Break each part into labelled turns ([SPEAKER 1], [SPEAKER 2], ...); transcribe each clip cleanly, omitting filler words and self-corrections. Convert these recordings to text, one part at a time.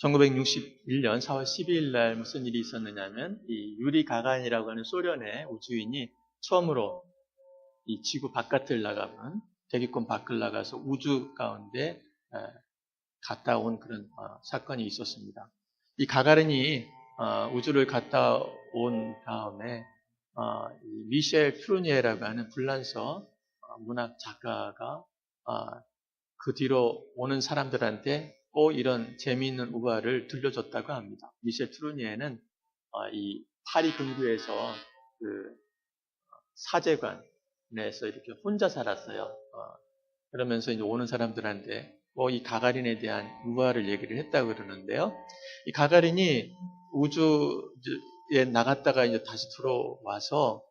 [SPEAKER 1] 1961년 4월 12일 날 무슨 일이 있었느냐면 이 유리 가간이라고 하는 소련의 우주인이 처음으로 이 지구 바깥을 나가면 대기권 밖을 나가서 우주 가운데 갔다 온 그런 사건이 있었습니다. 이 가가린이 우주를 갔다 온 다음에 이 미셸 트루니에라고 하는 불란서 문학 작가가 그 뒤로 오는 사람들한테 꼭 이런 재미있는 우화를 들려줬다고 합니다. 미셸 트루니에는 이 파리 근교에서 그 사제관에서 이렇게 혼자 살았어요. 그러면서 이제 오는 사람들한테 이 가가린에 대한 우화를 얘기를 했다고 그러는데요. 이 가가린이 우주에 나갔다가 이제 다시 들어와서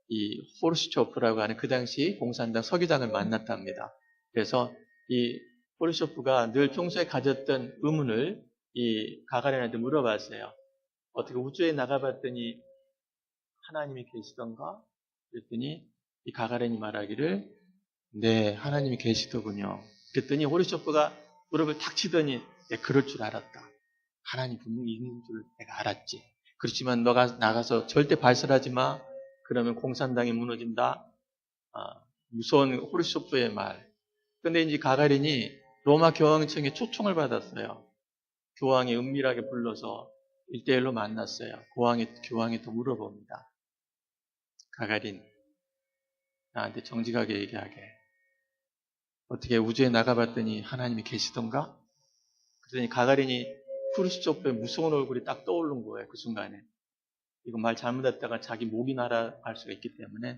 [SPEAKER 1] 이 호르시초프라고 하는 그 당시 공산당 서기장을 만났답니다. 그래서 이 호르시초프가 늘 평소에 가졌던 의문을 이 가가린한테 물어봤어요. 어떻게 우주에 나가봤더니 하나님이 계시던가? 그랬더니 이 가가린이 말하기를 네, 하나님이 계시더군요. 그랬더니 호르시초프가 무릎을 탁 치더니 그럴 줄 알았다. 하나님 분명히 있는 줄 내가 알았지. 그렇지만 너가 나가서 절대 발설하지 마. 그러면 공산당이 무너진다. 무서운 호르시초프의 말. 근데 이제 가가린이 로마 교황청에 초청을 받았어요. 교황이 은밀하게 불러서 1대1로 만났어요. 교황이 또 물어봅니다. 가가린, 나한테 정직하게 얘기하게. 어떻게 우주에 나가봤더니 하나님이 계시던가? 그랬더니 가가린이 후르시초프의 무서운 얼굴이 딱 떠오른 거예요. 그 순간에. 이거 말 잘못했다가 자기 목이 날아갈 수가 있기 때문에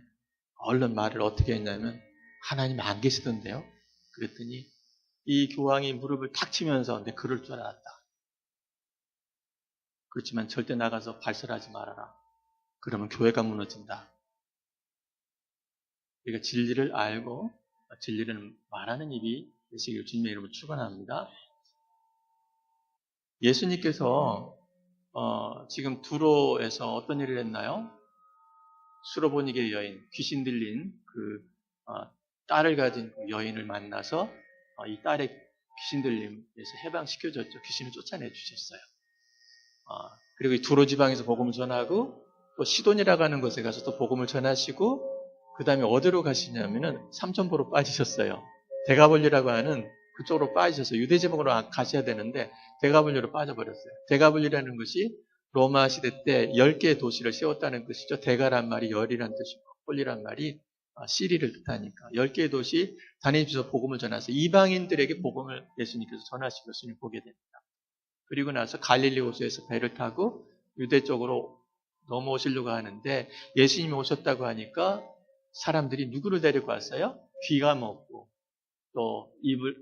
[SPEAKER 1] 얼른 말을 어떻게 했냐면 하나님 안 계시던데요? 그랬더니 이 교황이 무릎을 탁 치면서 내 그럴 줄 알았다. 그렇지만 절대 나가서 발설하지 말아라. 그러면 교회가 무너진다. 우리가 진리를 알고 진리를 말하는 입이 되시길 주님의 이름으로 축원합니다. 예수님께서 지금 두로에서 어떤 일을 했나요? 수로보니게 여인, 귀신 들린 그 딸을 가진 그 여인을 만나서 이 딸의 귀신 들림에서 해방시켜줬죠. 귀신을 쫓아내 주셨어요. 그리고 이 두로 지방에서 복음을 전하고 또 시돈이라고 하는 곳에 가서 또 복음을 전하시고 그 다음에 어디로 가시냐면은 삼천포로 빠지셨어요. 데가볼리라고 하는 그쪽으로 빠지셔서 유대지방으로 가셔야 되는데 데가볼리로 빠져버렸어요. 데가볼리라는 것이 로마 시대 때 10개의 도시를 세웠다는 것이죠. 데가란 말이 열이란 뜻이고 폴리란 말이 시리를 뜻하니까 10개의 도시 다니면서 복음을 전하서 이방인들에게 복음을 예수님께서 전하신 것을 보게 됩니다. 그리고 나서 갈릴리 호수에서 배를 타고 유대 쪽으로 넘어오시려고 하는데 예수님이 오셨다고 하니까 사람들이 누구를 데리고 왔어요? 귀가 먹고 또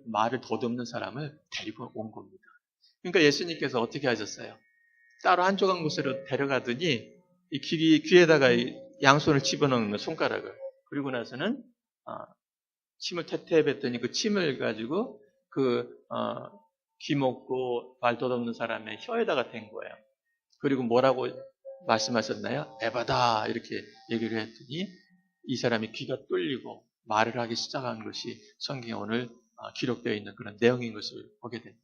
[SPEAKER 1] 말을 더듬는 사람을 데리고 온 겁니다. 그러니까 예수님께서 어떻게 하셨어요? 따로 한쪽 곳으로 데려가더니 이 귀에다가 양손을 집어넣는 손가락을 그리고 나서는 침을 태태했더니 그 침을 가지고 귀 먹고 말 더듬는 사람의 혀에다가 댄 거예요. 그리고 뭐라고 말씀하셨나요? 에바다 이렇게 얘기를 했더니 이 사람이 귀가 뚫리고 말을 하기 시작한 것이 성경에 오늘 기록되어 있는 그런 내용인 것을 보게 됩니다.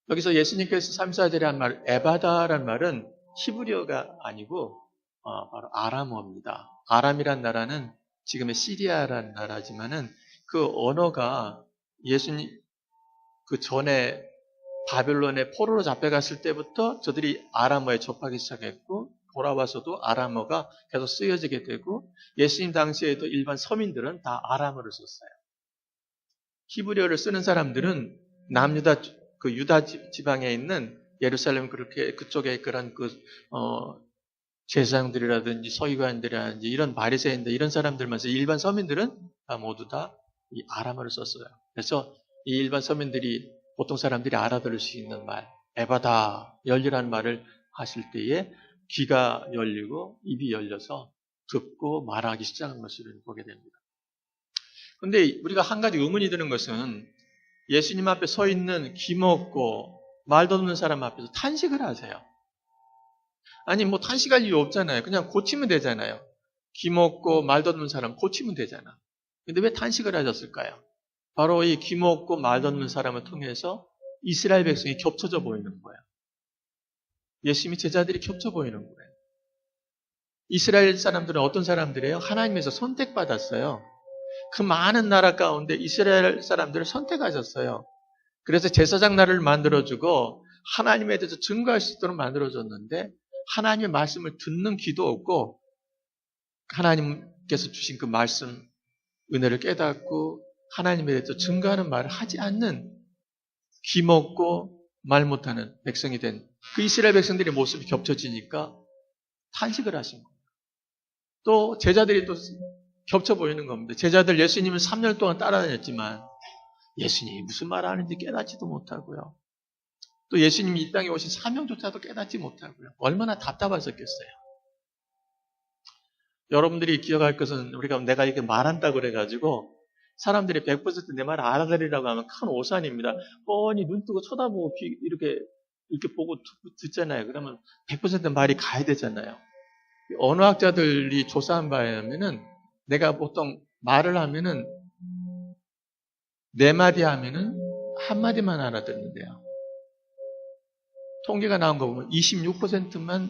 [SPEAKER 1] 여기서 예수님께서 3, 4절에 한 말, 에바다라는 말은 히브리어가 아니고 바로 아람어입니다. 아람이란 나라는 지금의 시리아라는 나라지만은 그 언어가 예수님 그 전에 바벨론에 포로로 잡혀갔을 때부터 저들이 아람어에 접하기 시작했고 돌아와서도 아람어가 계속 쓰여지게 되고 예수님 당시에도 일반 서민들은 다 아람어를 썼어요. 히브리어를 쓰는 사람들은 남유다 그 유다 지방에 있는 예루살렘 그쪽에 그런 제사장들이라든지 서기관들이라든지 이런 바리새인들 이런 사람들만 써 일반 서민들은 모두 다 이 아람어를 썼어요. 그래서 이 일반 서민들이 보통 사람들이 알아들을 수 있는 말 에바다 열리라는 말을 하실 때에 귀가 열리고 입이 열려서 듣고 말하기 시작한 것을 보게 됩니다. 그런데 우리가 한 가지 의문이 드는 것은 예수님 앞에 서 있는 귀 먹고 말도 없는 사람 앞에서 탄식을 하세요. 아니 뭐 탄식할 이유 없잖아요. 그냥 고치면 되잖아요. 귀 먹고 말도 없는 사람 고치면 되잖아. 근데 왜 탄식을 하셨을까요? 바로 이 귀먹고 말없는 사람을 통해서 이스라엘 백성이 겹쳐져 보이는 거예요. 예수님이 제자들이 겹쳐 보이는 거예요. 이스라엘 사람들은 어떤 사람들이에요? 하나님에서 선택받았어요. 그 많은 나라 가운데 이스라엘 사람들을 선택하셨어요. 그래서 제사장 나라를 만들어주고 하나님에 대해서 증거할 수 있도록 만들어줬는데 하나님의 말씀을 듣는 귀도 없고 하나님께서 주신 그 말씀, 은혜를 깨닫고 하나님에 대해서 증거하는 말을 하지 않는 귀 먹고 말 못하는 백성이 된 그 이스라엘 백성들의 모습이 겹쳐지니까 탄식을 하신 거예요. 또 제자들이 또 겹쳐 보이는 겁니다. 제자들 예수님을 3년 동안 따라다녔지만 예수님이 무슨 말을 하는지 깨닫지도 못하고요. 또 예수님이 이 땅에 오신 사명조차도 깨닫지 못하고요. 얼마나 답답하셨겠어요. 여러분들이 기억할 것은 우리가 내가 이렇게 말한다고 그래가지고 사람들이 100% 내 말 알아들으라고 하면 큰 오산입니다. 뻔히 눈 뜨고 쳐다보고 이렇게 보고 듣잖아요. 그러면 100% 말이 가야 되잖아요. 언어학자들이 조사한 바에 의하면은 내가 보통 말을 하면은 4마디 하면은 1마디만 알아듣는데요. 통계가 나온 거 보면 26%만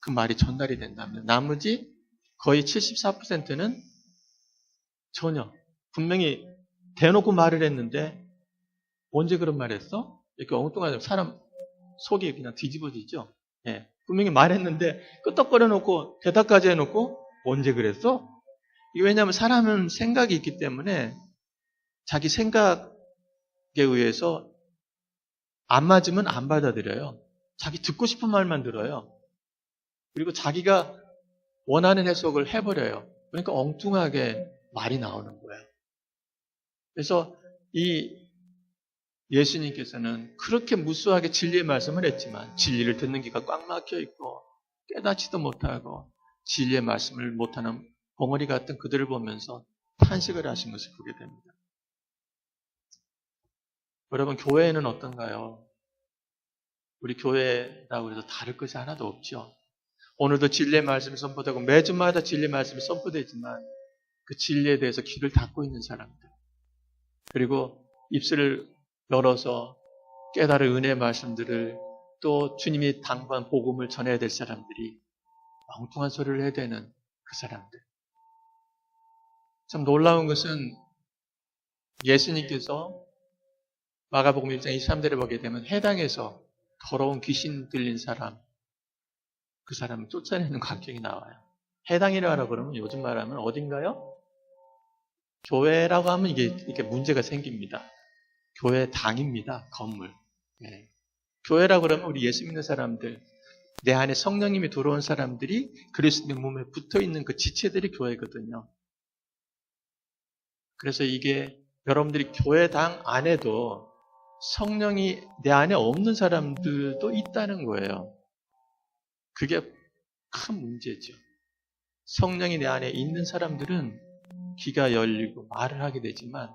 [SPEAKER 1] 그 말이 전달이 된다면 나머지 거의 74%는 전혀 분명히 대놓고 말을 했는데 언제 그런 말 했어? 이렇게 엉뚱하게 사람 속이 그냥 뒤집어지죠. 예, 분명히 말했는데 끄떡거려 놓고 대답까지 해놓고 언제 그랬어? 이게 왜냐하면 사람은 생각이 있기 때문에 자기 생각에 의해서 안 맞으면 안 받아들여요. 자기 듣고 싶은 말만 들어요. 그리고 자기가 원하는 해석을 해버려요. 그러니까 엉뚱하게 말이 나오는 거예요. 그래서 이 예수님께서는 그렇게 무수하게 진리의 말씀을 했지만 진리를 듣는 귀가 꽉 막혀 있고 깨닫지도 못하고 진리의 말씀을 못하는 벙어리 같은 그들을 보면서 탄식을 하신 것을 보게 됩니다. 여러분, 교회는 어떤가요? 우리 교회라고 해서 다를 것이 하나도 없죠. 오늘도 진리의 말씀이 선포되고 매주마다 진리의 말씀이 선포되지만 그 진리에 대해서 귀를 닫고 있는 사람들, 그리고 입술을 열어서 깨달을 은혜의 말씀들을 또 주님이 당부한 복음을 전해야 될 사람들이 엉뚱한 소리를 해야 되는 그 사람들. 참 놀라운 것은 예수님께서 마가복음 1장 23절에 보게 되면 해당에서 더러운 귀신 들린 사람, 그 사람을 쫓아내는 광경이 나와요. 해당이라고 그러면 요즘 말하면 어딘가요? 교회라고 하면 이게 문제가 생깁니다. 교회 당입니다. 건물. 네. 교회라고 그러면 우리 예수 믿는 사람들, 내 안에 성령님이 들어온 사람들이 그리스도의 몸에 붙어있는 그 지체들이 교회거든요. 그래서 이게 여러분들이 교회당 안에도 성령이 내 안에 없는 사람들도 있다는 거예요. 그게 큰 문제죠. 성령이 내 안에 있는 사람들은 귀가 열리고 말을 하게 되지만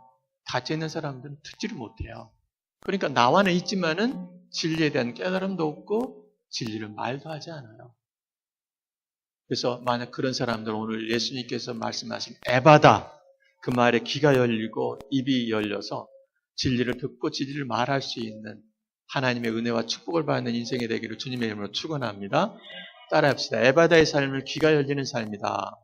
[SPEAKER 1] 닫혀있는 사람들은 듣지를 못해요. 그러니까 나와는 있지만은 진리에 대한 깨달음도 없고 진리를 말도 하지 않아요. 그래서 만약 그런 사람들 오늘 예수님께서 말씀하신 에바다, 그 말에 귀가 열리고 입이 열려서 진리를 듣고 진리를 말할 수 있는 하나님의 은혜와 축복을 받는 인생이 되기를 주님의 이름으로 축원합니다. 따라합시다. 에바다의 삶을 귀가 열리는 삶이다.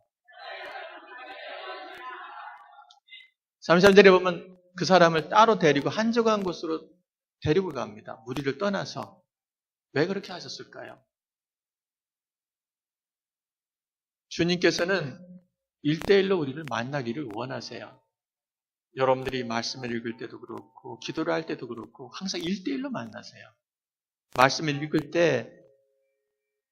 [SPEAKER 1] 33절에 보면 그 사람을 따로 데리고 한적한 곳으로 데리고 갑니다. 무리를 떠나서. 왜 그렇게 하셨을까요? 주님께서는 1대1로 우리를 만나기를 원하세요. 여러분들이 말씀을 읽을 때도 그렇고 기도를 할 때도 그렇고 항상 1대1로 만나세요. 말씀을 읽을 때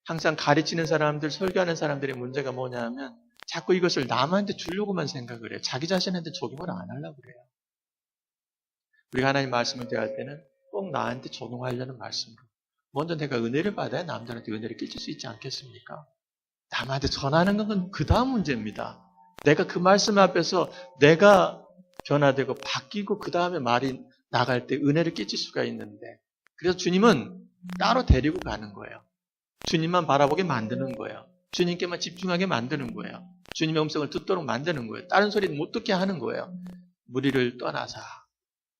[SPEAKER 1] 항상 가르치는 사람들, 설교하는 사람들의 문제가 뭐냐면 자꾸 이것을 남한테 주려고만 생각을 해요. 자기 자신한테 적용을 안 하려고 그래요. 우리가 하나님 말씀을 대할 때는 꼭 나한테 적용하려는 말씀으로. 먼저 내가 은혜를 받아야 남들한테 은혜를 끼칠 수 있지 않겠습니까? 남한테 전하는 건 그 다음 문제입니다. 내가 그 말씀 앞에서 내가 변화되고 바뀌고 그 다음에 말이 나갈 때 은혜를 끼칠 수가 있는데, 그래서 주님은 따로 데리고 가는 거예요. 주님만 바라보게 만드는 거예요. 주님께만 집중하게 만드는 거예요. 주님의 음성을 듣도록 만드는 거예요. 다른 소리는 못 듣게 하는 거예요. 무리를 떠나사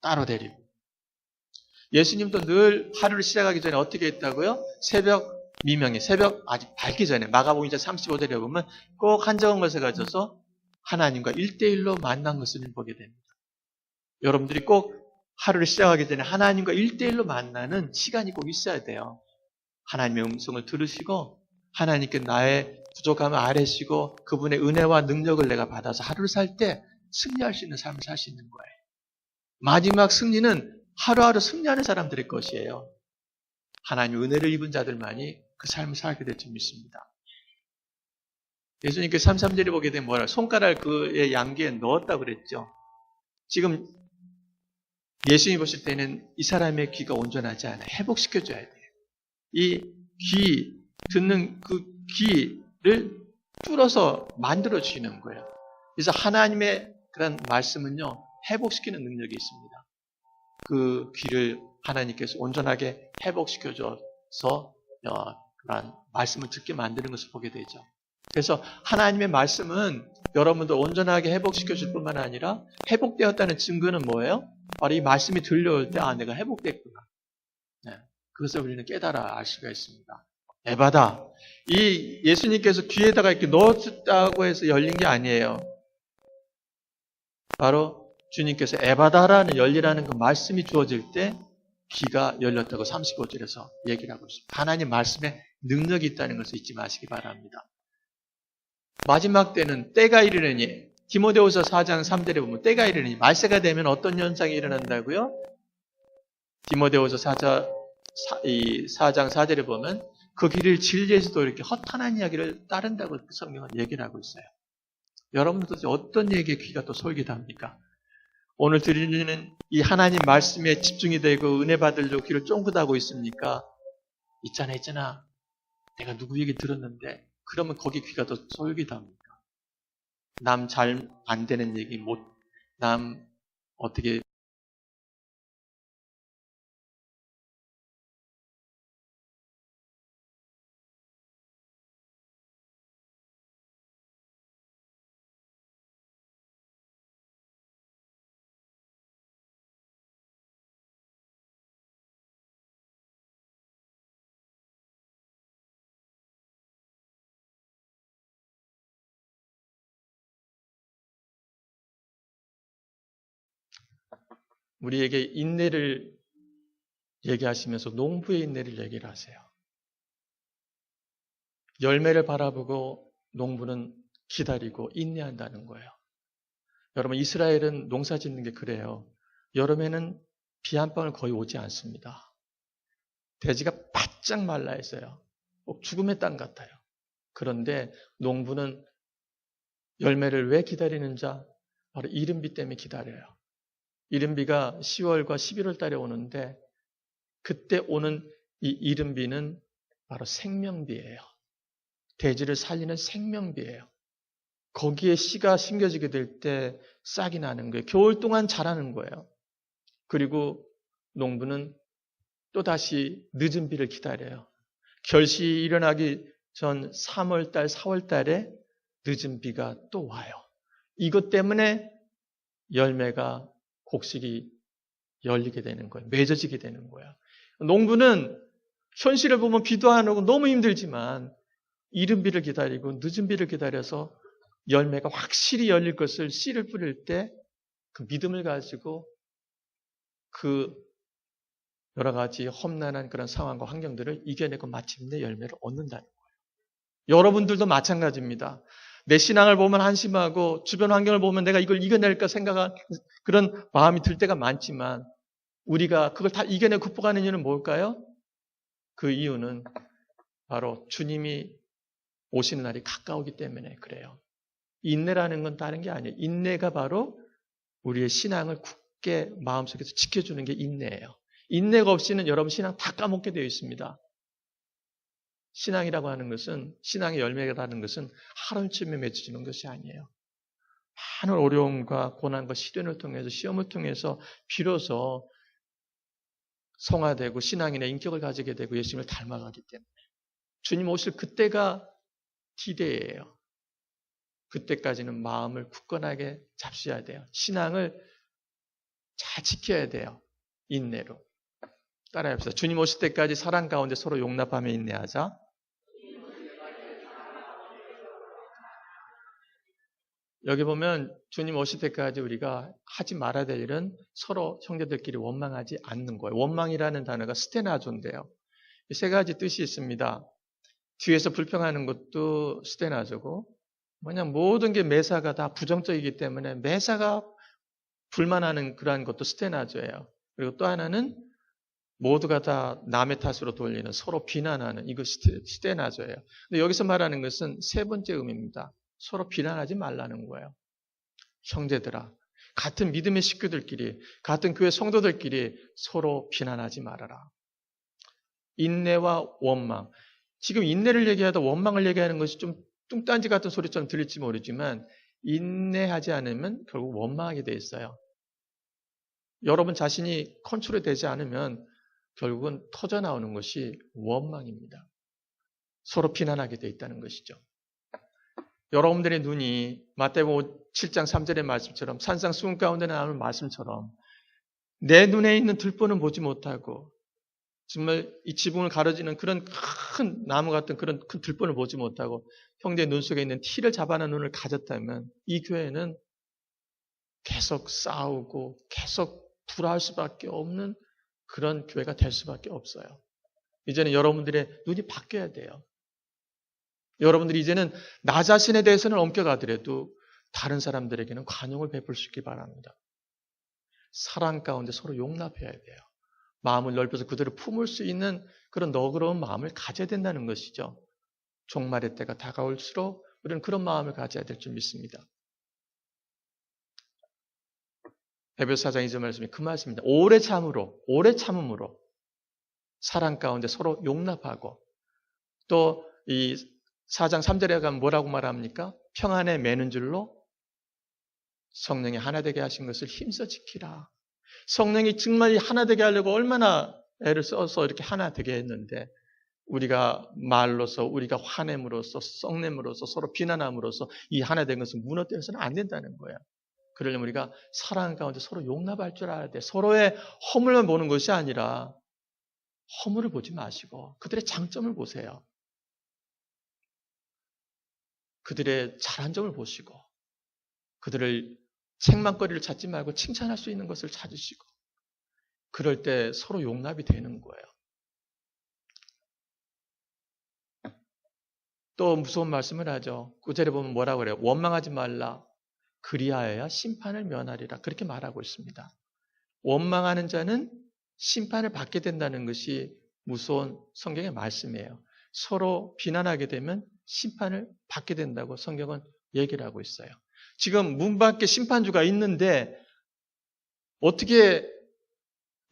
[SPEAKER 1] 따로 데리고. 예수님도 늘 하루를 시작하기 전에 어떻게 했다고요? 새벽 미명에, 새벽 아직 밝기 전에 마가복음 2장 35절에 보면 꼭 한 적은 것을 가져서 하나님과 1대1로 만난 것을 보게 됩니다. 여러분들이 꼭 하루를 시작하기 전에 하나님과 1대1로 만나는 시간이 꼭 있어야 돼요. 하나님의 음성을 들으시고 하나님께 나의 부족함을 아뢰시고 그분의 은혜와 능력을 내가 받아서 하루를 살 때 승리할 수 있는 삶을 살 수 있는 거예요. 마지막 승리는 하루하루 승리하는 사람들의 것이에요. 하나님 은혜를 입은 자들만이 그 삶을 살게 될 줄 믿습니다. 예수님께서 33절에 보게 되면 뭐라 손가락을 그의 양귀에 넣었다고 그랬죠. 지금 예수님이 보실 때는 이 사람의 귀가 온전하지 않아요. 회복시켜줘야 돼요. 이 귀, 듣는 그 귀를 뚫어서 만들어주시는 거예요. 그래서 하나님의 그런 말씀은요, 회복시키는 능력이 있습니다. 그 귀를 하나님께서 온전하게 회복시켜줘서 그런 말씀을 듣게 만드는 것을 보게 되죠. 그래서 하나님의 말씀은 여러분도 온전하게 회복시켜줄 뿐만 아니라 회복되었다는 증거는 뭐예요? 바로 이 말씀이 들려올 때 내가 회복됐구나. 네, 그것을 우리는 깨달아 알 수가 있습니다. 에바다. 이 예수님께서 귀에다가 이렇게 넣었다고 해서 열린 게 아니에요. 바로 주님께서 에바다라는 열리라는 그 말씀이 주어질 때 귀가 열렸다고 35절에서 얘기를 하고 있습니다. 하나님 말씀에 능력이 있다는 것을 잊지 마시기 바랍니다. 마지막 때는 때가 이르느니 디모데후서 4장 3절에 보면 때가 이르느니 말세가 되면 어떤 현상이 일어난다고요? 디모데후서 4장 4절에 보면 그 길을 진리에서도 이렇게 허탄한 이야기를 따른다고 성경은 얘기를 하고 있어요. 여러분들도 어떤 얘기에 귀가 또 솔깃합니까? 오늘 드리는 이 하나님 말씀에 집중이 되고 은혜 받으려고 귀를 쫑긋하고 있습니까? 있잖아. 내가 누구 얘기 들었는데 그러면 거기 귀가 더 솔깃합니다. 남 잘 안 되는 얘기, 남 어떻게 우리에게 인내를 얘기하시면서 농부의 인내를 얘기를 하세요. 열매를 바라보고 농부는 기다리고 인내한다는 거예요. 여러분 이스라엘은 농사 짓는 게 그래요. 여름에는 비 한 방울 거의 오지 않습니다. 대지가 바짝 말라 있어요. 꼭 죽음의 땅 같아요. 그런데 농부는 열매를 왜 기다리는 자? 바로 이른비 때문에 기다려요. 이른비가 10월과 11월 달에 오는데 그때 오는 이 이른비는 바로 생명비예요. 대지를 살리는 생명비예요. 거기에 씨가 심겨지게 될 때 싹이 나는 거예요. 겨울 동안 자라는 거예요. 그리고 농부는 또다시 늦은 비를 기다려요. 결실이 일어나기 전 3월 달, 4월 달에 늦은 비가 또 와요. 이것 때문에 열매가 곡식이 열리게 되는 거예요. 맺어지게 되는 거예요. 농부는 현실을 보면 비도 안 오고 너무 힘들지만 이른 비를 기다리고 늦은 비를 기다려서 열매가 확실히 열릴 것을 씨를 뿌릴 때 그 믿음을 가지고 그 여러 가지 험난한 그런 상황과 환경들을 이겨내고 마침내 열매를 얻는다는 거예요. 여러분들도 마찬가지입니다. 내 신앙을 보면 한심하고 주변 환경을 보면 내가 이걸 이겨낼까 생각한 그런 마음이 들 때가 많지만 우리가 그걸 다 이겨내고 극복하는 이유는 뭘까요? 그 이유는 바로 주님이 오시는 날이 가까우기 때문에 그래요. 인내라는 건 다른 게 아니에요. 인내가 바로 우리의 신앙을 굳게 마음속에서 지켜주는 게 인내예요. 인내가 없이는 여러분 신앙 다 까먹게 되어 있습니다. 신앙이라고 하는 것은, 신앙의 열매라는 것은 하루쯤에 맺어지는 것이 아니에요. 많은 어려움과 고난과 시련을 통해서, 시험을 통해서 비로소 성화되고 신앙인의 인격을 가지게 되고 예수님을 닮아가기 때문에 주님 오실 그때가 기대예요. 그때까지는 마음을 굳건하게 잡으셔야 돼요. 신앙을 잘 지켜야 돼요. 인내로. 따라합시다. 주님 오실 때까지 사랑 가운데 서로 용납하며 인내하자. 여기 보면 주님 오실 때까지 우리가 하지 말아야 될 일은 서로 형제들끼리 원망하지 않는 거예요. 원망이라는 단어가 스테나조인데요. 세 가지 뜻이 있습니다. 뒤에서 불평하는 것도 스테나조고, 뭐냐 모든 게 매사가 다 부정적이기 때문에 매사가 불만하는 그러한 것도 스테나조예요. 그리고 또 하나는 모두가 다 남의 탓으로 돌리는 서로 비난하는 이것이 스테나조예요. 근데 여기서 말하는 것은 세 번째 의미입니다. 서로 비난하지 말라는 거예요. 형제들아, 같은 믿음의 식구들끼리, 같은 교회 성도들끼리 서로 비난하지 말아라. 인내와 원망. 지금 인내를 얘기하다 원망을 얘기하는 것이 좀 뚱딴지 같은 소리처럼 들릴지 모르지만 인내하지 않으면 결국 원망하게 돼 있어요. 여러분 자신이 컨트롤이 되지 않으면 결국은 터져나오는 것이 원망입니다. 서로 비난하게 돼 있다는 것이죠. 여러분들의 눈이 마태복음 7장 3절의 말씀처럼 산상수훈 가운데 나오는 말씀처럼 내 눈에 있는 들보는 보지 못하고 정말 이 지붕을 가려지는 그런 큰 나무 같은 그런 큰 들보를 보지 못하고 형제의 눈 속에 있는 티를 잡아내는 눈을 가졌다면 이 교회는 계속 싸우고 계속 불화할 수밖에 없는 그런 교회가 될 수밖에 없어요. 이제는 여러분들의 눈이 바뀌어야 돼요. 여러분들이 이제는 나 자신에 대해서는 엄격하더라도 다른 사람들에게는 관용을 베풀 수 있기 바랍니다. 사랑 가운데 서로 용납해야 돼요. 마음을 넓혀서 그들을 품을 수 있는 그런 너그러운 마음을 가져야 된다는 것이죠. 종말의 때가 다가올수록 우리는 그런 마음을 가져야 될 줄 믿습니다. 에베소 4장 2절 말씀이 그 말씀입니다. 오래 참음으로 사랑 가운데 서로 용납하고 또 이 4장 3절에 가면 뭐라고 말합니까? 평안에 매는 줄로 성령이 하나 되게 하신 것을 힘써 지키라. 성령이 정말 하나 되게 하려고 얼마나 애를 써서 이렇게 하나 되게 했는데 우리가 말로서 우리가 화냄으로써 썩냄으로써 서로 비난함으로써 이 하나 된 것은 무너뜨려서는 안 된다는 거예요. 그러려면 우리가 사랑 가운데 서로 용납할 줄 알아야 돼. 서로의 허물만 보는 것이 아니라 허물을 보지 마시고 그들의 장점을 보세요. 그들의 잘한 점을 보시고 그들을 책망거리를 찾지 말고 칭찬할 수 있는 것을 찾으시고 그럴 때 서로 용납이 되는 거예요. 또 무서운 말씀을 하죠. 9절에 보면 뭐라고 그래요? 원망하지 말라. 그리하여야 심판을 면하리라. 그렇게 말하고 있습니다. 원망하는 자는 심판을 받게 된다는 것이 무서운 성경의 말씀이에요. 서로 비난하게 되면 심판을 받게 된다고 성경은 얘기를 하고 있어요. 지금 문 밖에 심판주가 있는데 어떻게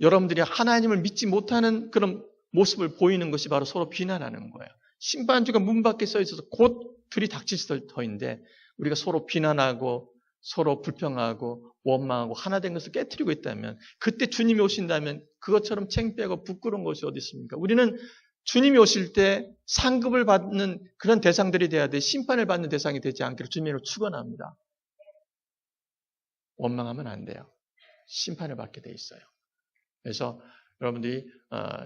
[SPEAKER 1] 여러분들이 하나님을 믿지 못하는 그런 모습을 보이는 것이 바로 서로 비난하는 거예요. 심판주가 문 밖에 서 있어서 곧 들이닥칠 터인데 우리가 서로 비난하고 서로 불평하고 원망하고 하나 된 것을 깨트리고 있다면 그때 주님이 오신다면 그것처럼 창피하고 부끄러운 것이 어디 있습니까? 우리는 주님이 오실 때 상급을 받는 그런 대상들이 돼야 돼. 심판을 받는 대상이 되지 않기를 주님으로 축원합니다. 원망하면 안 돼요. 심판을 받게 돼 있어요. 그래서 여러분들이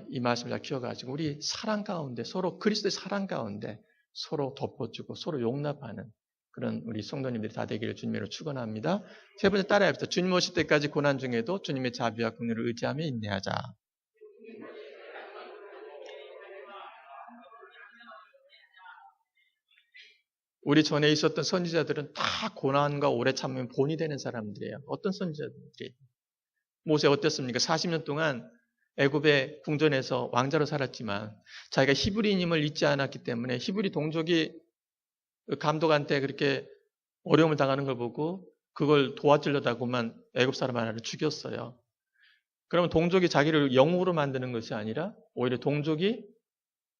[SPEAKER 1] 이 말씀을 잘 기억하시고 우리 사랑 가운데 서로 그리스도의 사랑 가운데 서로 덮어주고 서로 용납하는 그런 우리 성도님들이 다 되기를 주님으로 축원합니다. 세 번째 따라합시다. 주님 오실 때까지 고난 중에도 주님의 자비와 긍휼을 의지하며 인내하자. 우리 전에 있었던 선지자들은 다 고난과 오래 참으면 본이 되는 사람들이에요. 어떤 선지자들이? 모세 어땠습니까? 40년 동안 애굽의 궁전에서 왕자로 살았지만 자기가 히브리인임을 잊지 않았기 때문에 히브리 동족이 감독한테 그렇게 어려움을 당하는 걸 보고 그걸 도와주려다고만 애굽 사람 하나를 죽였어요. 그러면 동족이 자기를 영웅으로 만드는 것이 아니라 오히려 동족이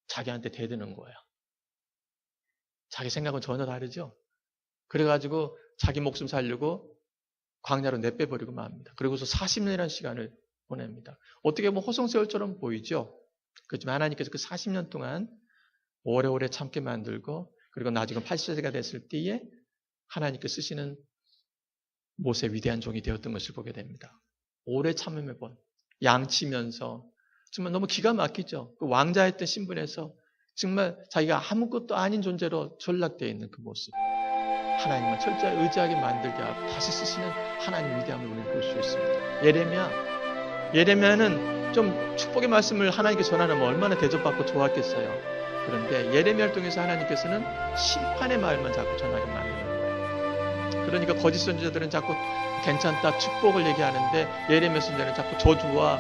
[SPEAKER 1] 자기한테 대드는 거예요. 자기 생각은 전혀 다르죠. 그래가지고 자기 목숨 살려고 광야로 내빼버리고 맙니다. 그리고서 40년이라는 시간을 보냅니다. 어떻게 보면 호송세월처럼 보이죠. 그렇지만 하나님께서 그 40년 동안 오래오래 참게 만들고 그리고 나중에 80세가 됐을 때에 하나님께 쓰시는 모세 위대한 종이 되었던 것을 보게 됩니다. 오래 참음의 본, 양치면서 정말 너무 기가 막히죠. 그 왕자였던 신분에서 정말 자기가 아무것도 아닌 존재로 전락되어 있는 그 모습. 하나님은 철저히 의지하게 만들게 하고 다시 쓰시는 하나님의 위대함을 우리는 볼 수 있습니다. 예레미야는 좀 축복의 말씀을 하나님께 전하면 얼마나 대접받고 좋았겠어요. 그런데 예레미야를 통해서 하나님께서는 심판의 말만 자꾸 전하게 만드는 거예요. 그러니까 거짓 선지자들은 자꾸 괜찮다, 축복을 얘기하는데 예레미야 선지자는 자꾸 저주와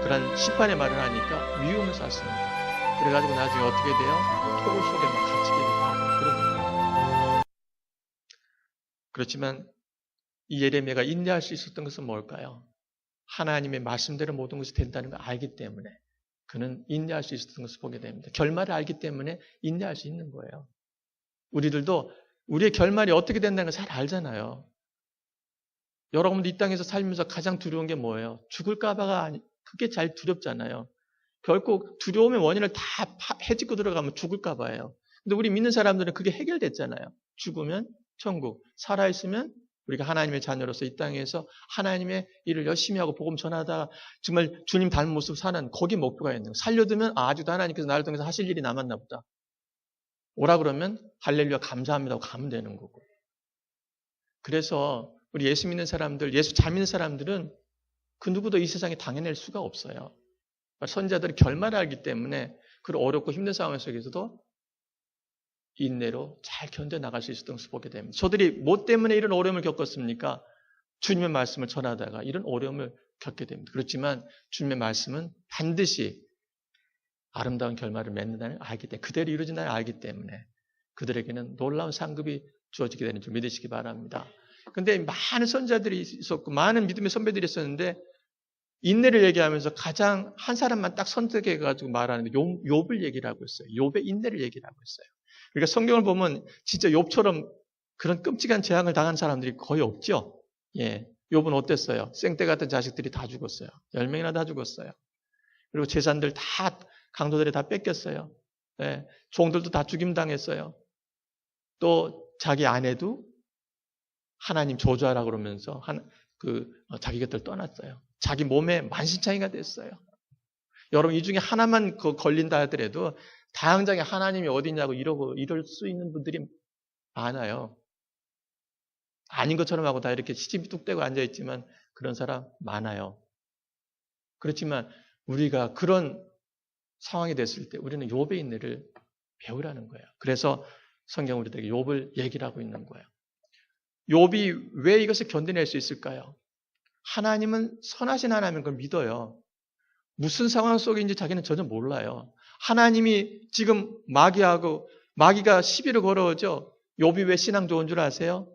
[SPEAKER 1] 그런 심판의 말을 하니까 미움을 샀습니다. 그래가지고 나중에 어떻게 돼요? 토굴 속에 막 갇히게 되고 그런 거예요. 그렇지만 이 예레미야가 인내할 수 있었던 것은 뭘까요? 하나님의 말씀대로 모든 것이 된다는 걸 알기 때문에 그는 인내할 수 있었던 것을 보게 됩니다. 결말을 알기 때문에 인내할 수 있는 거예요. 우리들도 우리의 결말이 어떻게 된다는 걸 잘 알잖아요. 여러분도 이 땅에서 살면서 가장 두려운 게 뭐예요? 죽을까 봐가 그게 잘 두렵잖아요. 결국 두려움의 원인을 다 헤집고 들어가면 죽을까 봐예요. 근데 우리 믿는 사람들은 그게 해결됐잖아요. 죽으면 천국, 살아있으면 우리가 하나님의 자녀로서 이 땅에서 하나님의 일을 열심히 하고 복음 전하다가 정말 주님 닮은 모습 사는 거기 목표가 있는 거예요. 살려두면 아직도 하나님께서 나를 통해서 하실 일이 남았나 보다. 오라 그러면 할렐루야 감사합니다 하고 가면 되는 거고. 그래서 우리 예수 믿는 사람들, 예수 잘 믿는 사람들은 그 누구도 이 세상에 당해낼 수가 없어요. 선지자들이 결말을 알기 때문에 그 어렵고 힘든 상황 속에서도 인내로 잘 견뎌나갈 수 있었던 것을 보게 됩니다. 저들이 뭐 때문에 이런 어려움을 겪었습니까? 주님의 말씀을 전하다가 이런 어려움을 겪게 됩니다. 그렇지만 주님의 말씀은 반드시 아름다운 결말을 맺는다는 걸 알기 때문에 그대로 이루어진다는 걸 알기 때문에 그들에게는 놀라운 상급이 주어지게 되는 줄 믿으시기 바랍니다. 그런데 많은 선지자들이 있었고 많은 믿음의 선배들이 있었는데 인내를 얘기하면서 가장 한 사람만 딱 선택해가지고 말하는데 욥을 얘기를 하고 있어요. 욥의 인내를 얘기를 하고 있어요. 그러니까 성경을 보면 진짜 욥처럼 그런 끔찍한 재앙을 당한 사람들이 거의 없죠. 예, 욥은 어땠어요? 생떼 같은 자식들이 다 죽었어요. 10명이나 다 죽었어요. 그리고 재산들 다 강도들이 다 뺏겼어요. 예, 종들도 다 죽임당했어요. 또 자기 아내도 하나님 저주하라 그러면서 자기 곁을 떠났어요. 자기 몸에 만신창이가 됐어요. 여러분 이 중에 하나만 걸린다 하더라도 다행장에 하나님이 어디냐고 이럴 수 있는 분들이 많아요. 아닌 것처럼 하고 다 이렇게 시집이 뚝 떼고 앉아있지만 그런 사람 많아요. 그렇지만 우리가 그런 상황이 됐을 때 우리는 욥의 인내를 배우라는 거예요. 그래서 성경 우리들에게 욥을 얘기를 하고 있는 거예요. 욥이 왜 이것을 견뎌낼 수 있을까요? 하나님은 선하신 하나님인 걸 믿어요. 무슨 상황 속인지 자기는 전혀 몰라요. 하나님이 지금 마귀가 시비를 걸어오죠. 욥이 왜 신앙 좋은 줄 아세요?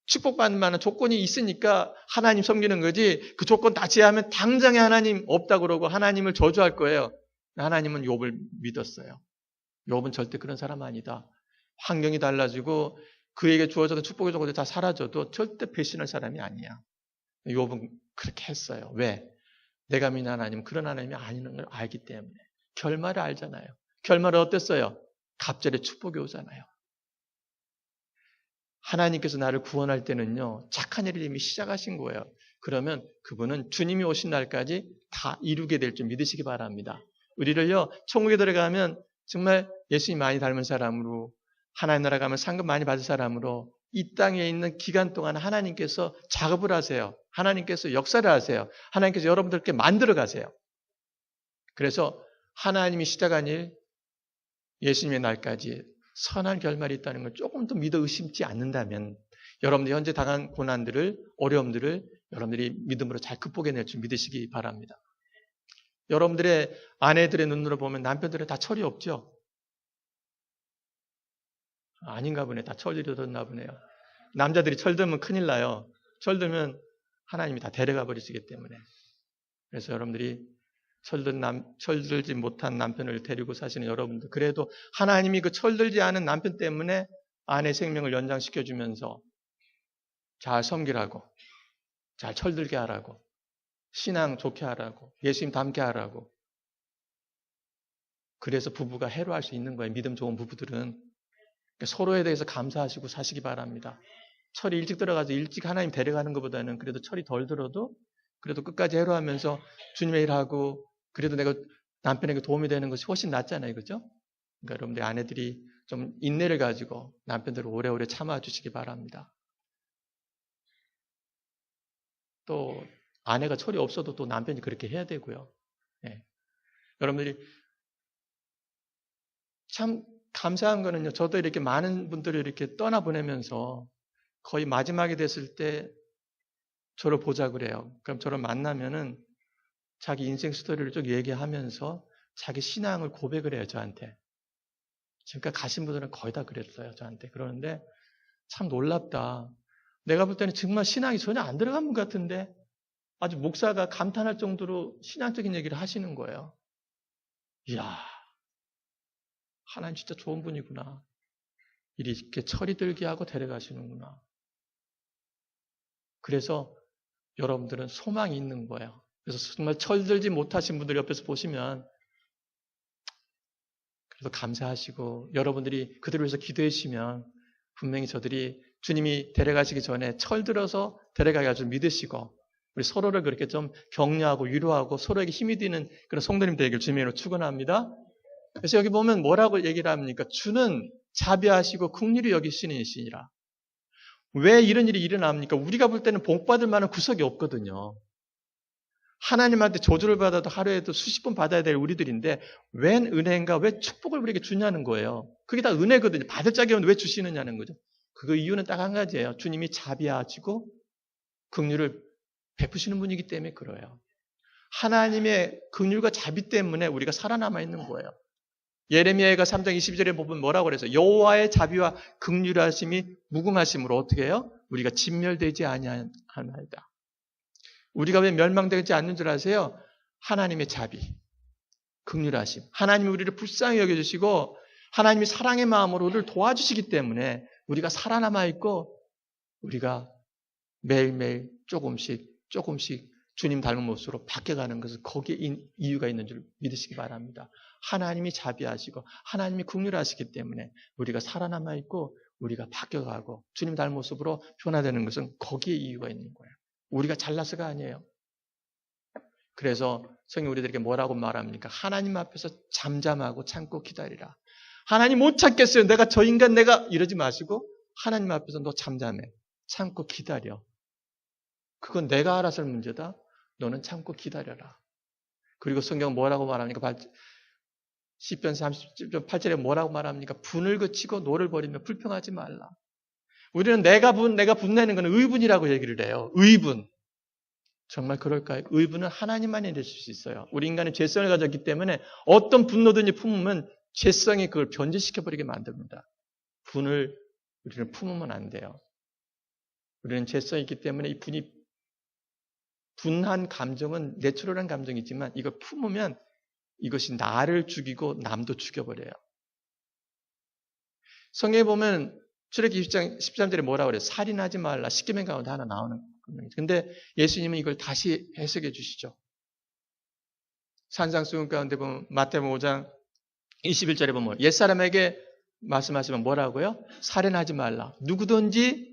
[SPEAKER 1] 축복받는 만한 조건이 있으니까 하나님 섬기는 거지 그 조건 다 제하면 당장에 하나님 없다고 그러고 하나님을 저주할 거예요. 하나님은 욥을 믿었어요. 욥은 절대 그런 사람 아니다. 환경이 달라지고 그에게 주어졌던 축복의 조건이 다 사라져도 절대 배신할 사람이 아니야. 욥은 그렇게 했어요. 왜? 내가 믿는 하나님은 그런 하나님이 아니는 걸 알기 때문에. 결말을 알잖아요. 결말은 어땠어요? 갑절에 축복이 오잖아요. 하나님께서 나를 구원할 때는요. 착한 일을 이미 시작하신 거예요. 그러면 그분은 주님이 오신 날까지 다 이루게 될 줄 믿으시기 바랍니다. 우리를요. 천국에 들어가면 정말 예수님 많이 닮은 사람으로 하나님 나라 가면 상급 많이 받을 사람으로 이 땅에 있는 기간 동안 하나님께서 작업을 하세요. 하나님께서 역사를 하세요. 하나님께서 여러분들께 만들어 가세요. 그래서 하나님이 시작한 일, 예수님의 날까지 선한 결말이 있다는 걸 조금 더 믿어 의심치 않는다면 여러분들이 현재 당한 고난들을, 어려움들을 여러분들이 믿음으로 잘 극복해낼 줄 믿으시기 바랍니다. 여러분들의 아내들의 눈으로 보면 남편들은 다 철이 없죠? 아닌가 보네. 다 철들이 뒀나 보네요. 남자들이 철들면 큰일 나요. 철들면 하나님이 다 데려가 버리시기 때문에. 그래서 여러분들이 철들지 못한 남편을 데리고 사시는 여러분들, 그래도 하나님이 그 철들지 않은 남편 때문에 아내 생명을 연장시켜주면서 잘 섬기라고, 잘 철들게 하라고, 신앙 좋게 하라고, 예수님 닮게 하라고. 그래서 부부가 해로할 수 있는 거예요. 믿음 좋은 부부들은. 서로에 대해서 감사하시고 사시기 바랍니다. 철이 일찍 들어가서 일찍 하나님 데려가는 것보다는 그래도 철이 덜 들어도 그래도 끝까지 해로하면서 주님의 일하고 그래도 내가 남편에게 도움이 되는 것이 훨씬 낫잖아요. 그죠? 그러니까 여러분들 아내들이 좀 인내를 가지고 남편들을 오래오래 참아주시기 바랍니다. 또 아내가 철이 없어도 또 남편이 그렇게 해야 되고요. 네. 여러분들이 참 감사한 거는요. 저도 이렇게 많은 분들을 이렇게 떠나보내면서 거의 마지막이 됐을 때 저를 보자 그래요. 그럼 저를 만나면은 자기 인생 스토리를 쭉 얘기하면서 자기 신앙을 고백을 해요, 저한테. 지금까지 가신 분들은 거의 다 그랬어요, 저한테. 그러는데 참 놀랍다. 내가 볼 때는 정말 신앙이 전혀 안 들어간 분 같은데 아주 목사가 감탄할 정도로 신앙적인 얘기를 하시는 거예요. 이야, 하나님 진짜 좋은 분이구나. 이렇게 철이 들게 하고 데려가시는구나. 그래서 여러분들은 소망이 있는 거예요. 그래서 정말 철들지 못하신 분들 옆에서 보시면 그래서 감사하시고 여러분들이 그들을 위해서 기도해 주시면 분명히 저들이 주님이 데려가시기 전에 철들어서 데려가게 아주 믿으시고 우리 서로를 그렇게 좀 격려하고 위로하고 서로에게 힘이 되는 그런 성도님 되기를 주님으로 축원합니다. 그래서 여기 보면 뭐라고 얘기를 합니까? 주는 자비하시고 긍휼히 여기시는 이시니라. 왜 이런 일이 일어납니까? 우리가 볼 때는 복받을 만한 구석이 없거든요. 하나님한테 저주를 받아도 하루에도 수십 번 받아야 될 우리들인데 웬 은혜인가 왜 축복을 우리에게 주냐는 거예요. 그게 다 은혜거든요. 받을 자격이 없는데 왜 주시느냐는 거죠. 그 이유는 딱 한 가지예요. 주님이 자비하시고 긍휼을 베푸시는 분이기 때문에 그래요. 하나님의 긍휼과 자비 때문에 우리가 살아남아 있는 거예요. 예레미야가 3장 22절에 보면 뭐라고 그래서 여호와의 자비와 긍휼하심이 무궁하심으로 어떻게 해요? 우리가 진멸되지 아니하나이다. 우리가 왜 멸망되지 않는 줄 아세요? 하나님의 자비, 긍휼하심. 하나님이 우리를 불쌍히 여겨주시고 하나님이 사랑의 마음으로 우리를 도와주시기 때문에 우리가 살아남아 있고 우리가 매일매일 조금씩 주님 닮은 모습으로 바뀌어가는 것은 거기에 이유가 있는 줄 믿으시기 바랍니다. 하나님이 자비하시고 하나님이 긍휼하시기 때문에 우리가 살아남아 있고 우리가 바뀌어가고 주님 닮은 모습으로 변화되는 것은 거기에 이유가 있는 거예요. 우리가 잘나서가 아니에요. 그래서 성경 우리들에게 뭐라고 말합니까? 하나님 앞에서 잠잠하고 참고 기다리라. 하나님 못 참겠어요. 내가 저 인간 내가 이러지 마시고 하나님 앞에서 너 잠잠해. 참고 기다려. 그건 내가 알아서 할 문제다. 너는 참고 기다려라. 그리고 성경은 뭐라고 말합니까? 시편 30편 8절에 뭐라고 말합니까? 분을 그치고 노를 버리며 불평하지 말라. 우리는 내가 분내는 건 의분이라고 얘기를 해요. 의분. 정말 그럴까요? 의분은 하나님만이 내실 수 있어요. 우리 인간은 죄성을 가졌기 때문에 어떤 분노든지 품으면 죄성이 그걸 변질시켜버리게 만듭니다. 분을 우리는 품으면 안 돼요. 우리는 죄성이 있기 때문에 이 분한 감정은 내추럴한 감정이지만 이걸 품으면 이것이 나를 죽이고 남도 죽여버려요. 성경에 보면 출애굽기 20장 13절에 뭐라고 그래요? 살인하지 말라. 십계명 가운데 하나 나오는 겁니다. 근데 예수님은 이걸 다시 해석해 주시죠. 산상수훈 가운데 보면 마태복음 5장 21절에 보면 옛사람에게 말씀하시면 뭐라고요? 살인하지 말라. 누구든지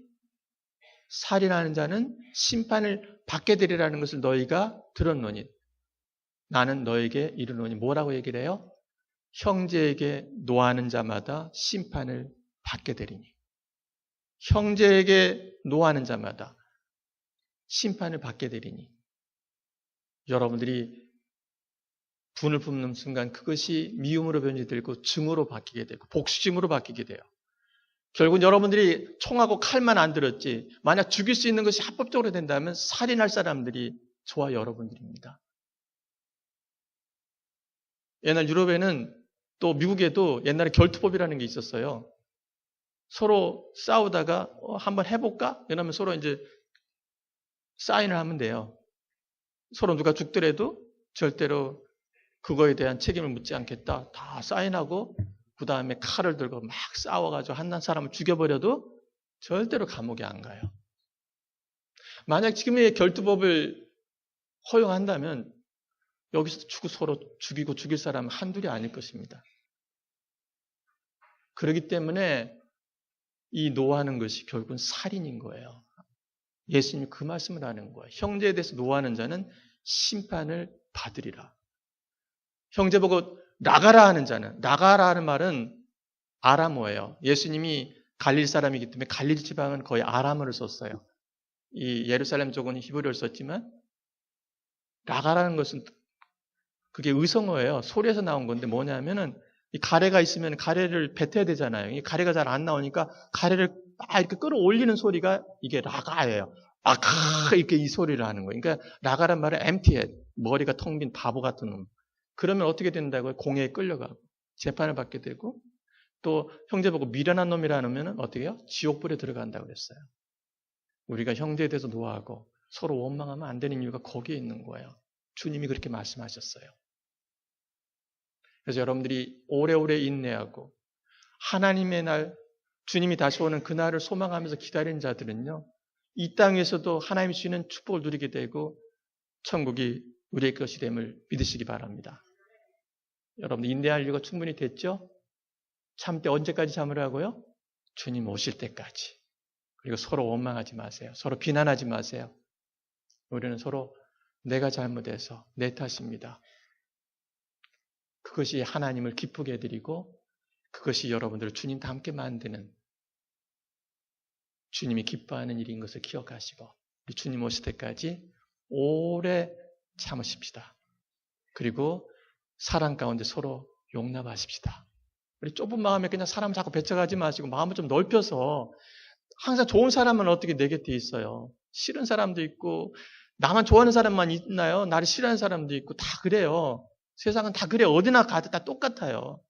[SPEAKER 1] 살인하는 자는 심판을 받게 되리라는 것을 너희가 들었노니 나는 너에게 이르노니 뭐라고 얘기를 해요? 형제에게 노하는 자마다 심판을 받게 되리니 형제에게 노하는 자마다 심판을 받게 되리니 여러분들이 분을 품는 순간 그것이 미움으로 변질되고 증오로 바뀌게 되고 복수심으로 바뀌게 돼요. 결국 여러분들이 총하고 칼만 안 들었지 만약 죽일 수 있는 것이 합법적으로 된다면 살인할 사람들이 저와 여러분들입니다. 옛날 유럽에는 또 미국에도 옛날에 결투법이라는 게 있었어요. 서로 싸우다가 한번 해볼까? 이러면 서로 이제 사인을 하면 돼요. 서로 누가 죽더라도 절대로 그거에 대한 책임을 묻지 않겠다. 다 사인하고 그 다음에 칼을 들고 막 싸워가지고 한 사람을 죽여버려도 절대로 감옥에 안 가요. 만약 지금의 결투법을 허용한다면 여기서 서로 죽이고 죽일 사람은 한둘이 아닐 것입니다. 그렇기 때문에 이 노하는 것이 결국은 살인인 거예요. 예수님이 그 말씀을 하는 거예요. 형제에 대해서 노하는 자는 심판을 받으리라. 형제 보고 나가라 하는 자는, 나가라 하는 말은 아람어예요. 예수님이 갈릴 사람이기 때문에 갈릴 지방은 거의 아람어를 썼어요. 이 예루살렘 쪽은 히브리어를 썼지만 나가라는 것은 그게 의성어예요. 소리에서 나온 건데 뭐냐면은 이 가래가 있으면 가래를 뱉어야 되잖아요. 이 가래가 잘 안 나오니까 가래를 막 이렇게 끌어올리는 소리가 이게 라가예요. 아카 이렇게 이 소리를 하는 거예요. 그러니까 라가란 말은 emptyhead, 머리가 텅 빈 바보 같은 놈. 그러면 어떻게 된다고요? 공회에 끌려가고 재판을 받게 되고 또 형제 보고 미련한 놈이라 하면 어떻게 해요? 지옥불에 들어간다고 그랬어요. 우리가 형제에 대해서 노하고 서로 원망하면 안 되는 이유가 거기에 있는 거예요. 주님이 그렇게 말씀하셨어요. 그래서 여러분들이 오래오래 인내하고 하나님의 날, 주님이 다시 오는 그날을 소망하면서 기다리는 자들은요, 이 땅에서도 하나님이 주시는 축복을 누리게 되고 천국이 우리의 것이 됨을 믿으시기 바랍니다. 여러분들 인내할 이유가 충분히 됐죠? 참때 언제까지 참으라고요? 주님 오실 때까지. 그리고 서로 원망하지 마세요. 서로 비난하지 마세요. 우리는 서로 내가 잘못해서 내 탓입니다. 그것이 하나님을 기쁘게 해드리고 그것이 여러분들을 주님과 함께 만드는 주님이 기뻐하는 일인 것을 기억하시고 우리 주님 오실 때까지 오래 참으십시다. 그리고 사랑 가운데 서로 용납하십시다. 우리 좁은 마음에 그냥 사람 자꾸 배척하지 마시고 마음을 좀 넓혀서 항상 좋은 사람은 어떻게 내 곁에 있어요. 싫은 사람도 있고 나만 좋아하는 사람만 있나요? 나를 싫어하는 사람도 있고 다 그래요. 세상은 다 그래요. 어디나 가도 다 똑같아요.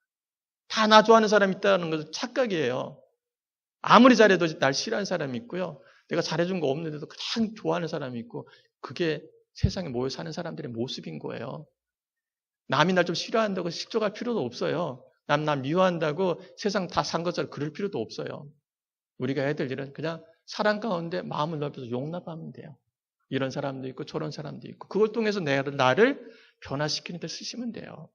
[SPEAKER 1] 다 나 좋아하는 사람이 있다는 것은 착각이에요. 아무리 잘해도 날 싫어하는 사람이 있고요. 내가 잘해준 거 없는데도 가장 좋아하는 사람이 있고 그게 세상에 모여 사는 사람들의 모습인 거예요. 남이 날 좀 싫어한다고 식적할 필요도 없어요. 남 미워한다고 세상 다 산 것처럼 그럴 필요도 없어요. 우리가 해야 될 일은 그냥 사랑 가운데 마음을 넓혀서 용납하면 돼요. 이런 사람도 있고 저런 사람도 있고 그걸 통해서 나를 변화시키는 데 쓰시면 돼요.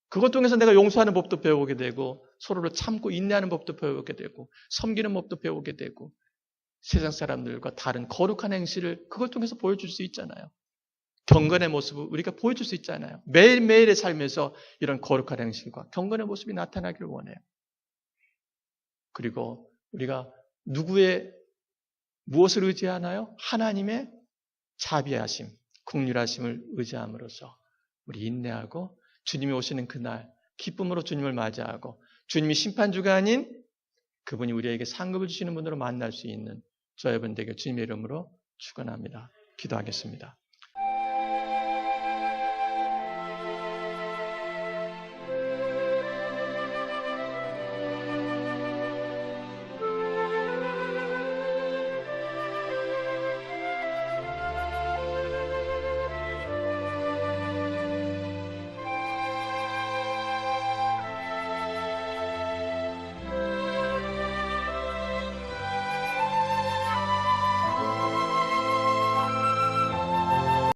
[SPEAKER 1] 그것 통해서 내가 용서하는 법도 배우게 되고 서로를 참고 인내하는 법도 배우게 되고 섬기는 법도 배우게 되고 세상 사람들과 다른 거룩한 행실을 그걸 통해서 보여줄 수 있잖아요. 경건의 모습을 우리가 보여줄 수 있잖아요. 매일매일의 삶에서 이런 거룩한 행실과 경건의 모습이 나타나기를 원해요. 그리고 우리가 무엇을 의지하나요? 하나님의 자비하심, 긍휼하심을 의지함으로써 우리 인내하고 주님이 오시는 그날 기쁨으로 주님을 맞이하고 주님이 심판주가 아닌 그분이 우리에게 상급을 주시는 분으로 만날 수 있는 저 여러분 되게 주님의 이름으로 축원합니다. 기도하겠습니다.